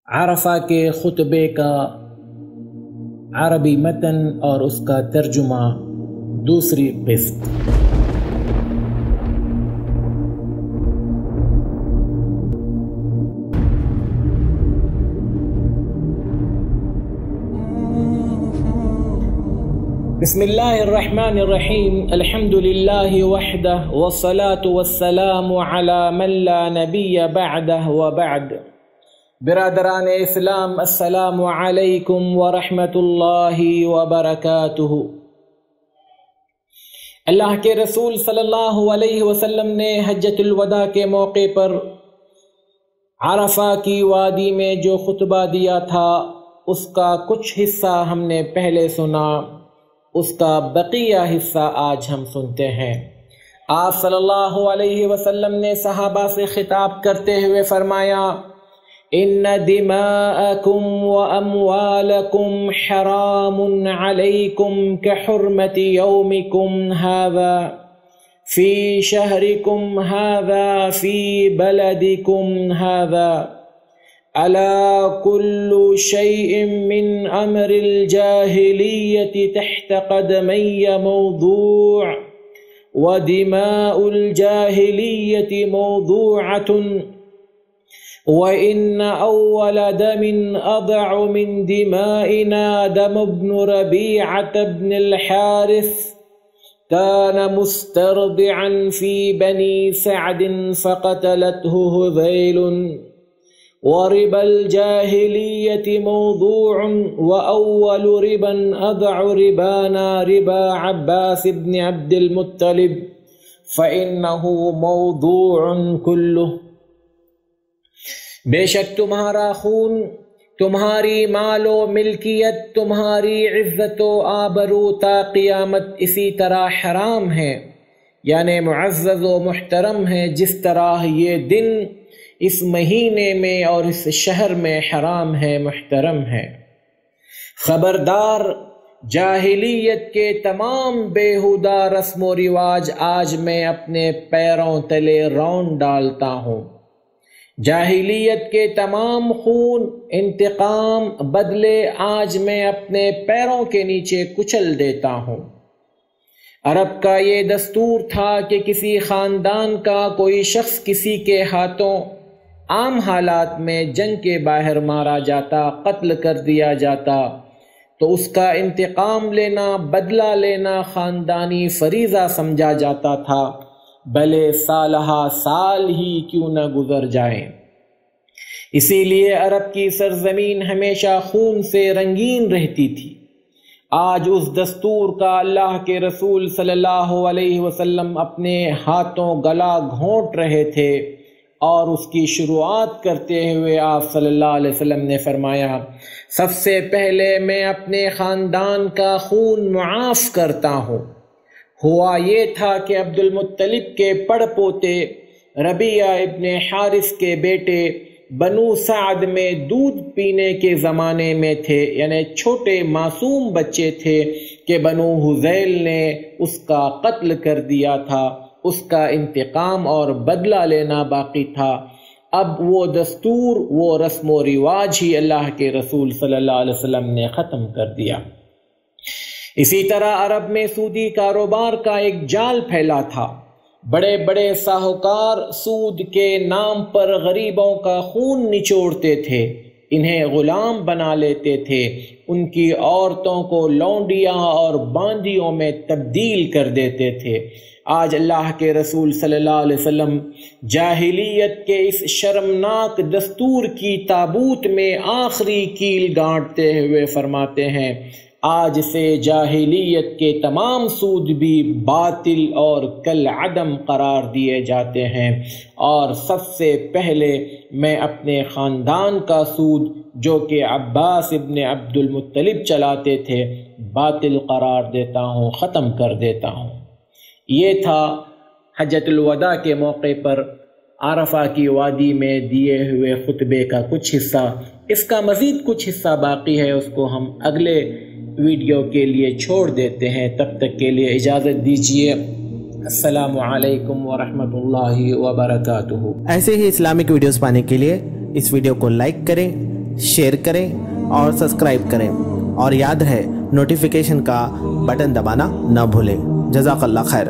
عرفہ کے خطبے کا عربی متن اور اس کا ترجمہ، دوسری قسط۔ بسم اللہ الرحمن الرحیم، الحمد للہ وحدہ والصلاة والسلام علی من لا نبی بعدہ وبعد۔ برادران اسلام، السلام علیکم ورحمۃ اللہ وبرکاتہ۔ اللہ کے رسول صلی اللہ علیہ وسلم نے حجۃ الوداع کے موقع پر عرفہ کی وادی میں جو خطبہ دیا تھا اس کا کچھ حصہ ہم نے پہلے سنا، اس کا بقیہ حصہ آج ہم سنتے ہیں۔ آپ صلی اللہ علیہ وسلم نے صحابہ سے خطاب کرتے ہوئے فرمایا: ان دماءکم واموالکم حرام علیکم کحرمت یومکم ھذا فی شہرکم ھذا فی بلدکم ھذا الا كل شيء من امر الجاهلية تحت قدمي موضوع ودماء الجاهلية موضوعة وإن أول دم أضع من دمائنا دم ابن ربيعة بن الحارث كان مسترضعا في بني سعد فقتلته هذيل وربا الجاهلية موضوع وأول ربا أضع ربانا ربا عباس بن عبد المطلب فإنه موضوع كله۔ بے شک تمہارا خون، تمہاری مال و ملکیت، تمہاری عزت و آبرو تا قیامت اسی طرح حرام ہے، یعنی معزز و محترم ہے جس طرح یہ دن اس مہینے میں اور اس شہر میں حرام ہے، محترم ہے۔ خبردار، جاہلیت کے تمام بیہودہ رسم و رواج آج میں اپنے پیروں تلے رون ڈالتا ہوں۔ جاہلیت کے تمام خون، انتقام، بدلے آج میں اپنے پیروں کے نیچے کچل دیتا ہوں۔ عرب کا یہ دستور تھا کہ کسی خاندان کا کوئی شخص کسی کے ہاتھوں عام حالات میں جنگ کے باہر مارا جاتا، قتل کر دیا جاتا تو اس کا انتقام لینا، بدلہ لینا خاندانی فریضہ سمجھا جاتا تھا، بھلے سالہ سال ہی کیوں نہ گزر جائیں۔ اسی لیے عرب کی سرزمین ہمیشہ خون سے رنگین رہتی تھی۔ آج اس دستور کا اللہ کے رسول صلی اللہ علیہ وسلم اپنے ہاتھوں گلا گھونٹ رہے تھے، اور اس کی شروعات کرتے ہوئے آپ صلی اللہ علیہ وسلم نے فرمایا: سب سے پہلے میں اپنے خاندان کا خون معاف کرتا ہوں۔ ہوا یہ تھا کہ عبد المطلب کے پڑ پوتے ربیعہ ابن حارث کے بیٹے بنو سعد میں دودھ پینے کے زمانے میں تھے، یعنی چھوٹے معصوم بچے تھے کہ بنو ہذیل نے اس کا قتل کر دیا تھا، اس کا انتقام اور بدلہ لینا باقی تھا۔ اب وہ دستور، وہ رسم و رواج ہی اللہ کے رسول صلی اللہ علیہ وسلم نے ختم کر دیا۔ اسی طرح عرب میں سودی کاروبار کا ایک جال پھیلا تھا۔ بڑے بڑے ساہوکار سود کے نام پر غریبوں کا خون نچوڑتے تھے، انہیں غلام بنا لیتے تھے، ان کی عورتوں کو لونڈیاں اور باندیوں میں تبدیل کر دیتے تھے۔ آج اللہ کے رسول صلی اللہ علیہ وسلم جاہلیت کے اس شرمناک دستور کی تابوت میں آخری کیل گانٹتے ہوئے فرماتے ہیں: آج سے جاہلیت کے تمام سود بھی باطل اور کالعدم قرار دیے جاتے ہیں، اور سب سے پہلے میں اپنے خاندان کا سود جو کہ عباس ابن عبد المطلب چلاتے تھے باطل قرار دیتا ہوں، ختم کر دیتا ہوں۔ یہ تھا حجۃ الوداع کے موقع پر عرفہ کی وادی میں دیے ہوئے خطبے کا کچھ حصہ۔ اس کا مزید کچھ حصہ باقی ہے، اس کو ہم اگلے ویڈیو کے لیے چھوڑ دیتے ہیں۔ تب تک کے لیے اجازت دیجیے۔ السلام علیکم ورحمۃ اللہ وبرکاتہ۔ ایسے ہی اسلامک ویڈیوز پانے کے لیے اس ویڈیو کو لائک کریں، شیئر کریں اور سبسکرائب کریں، اور یاد رہے نوٹیفیکیشن کا بٹن دبانا نہ بھولیں۔ جزاک اللہ خیر۔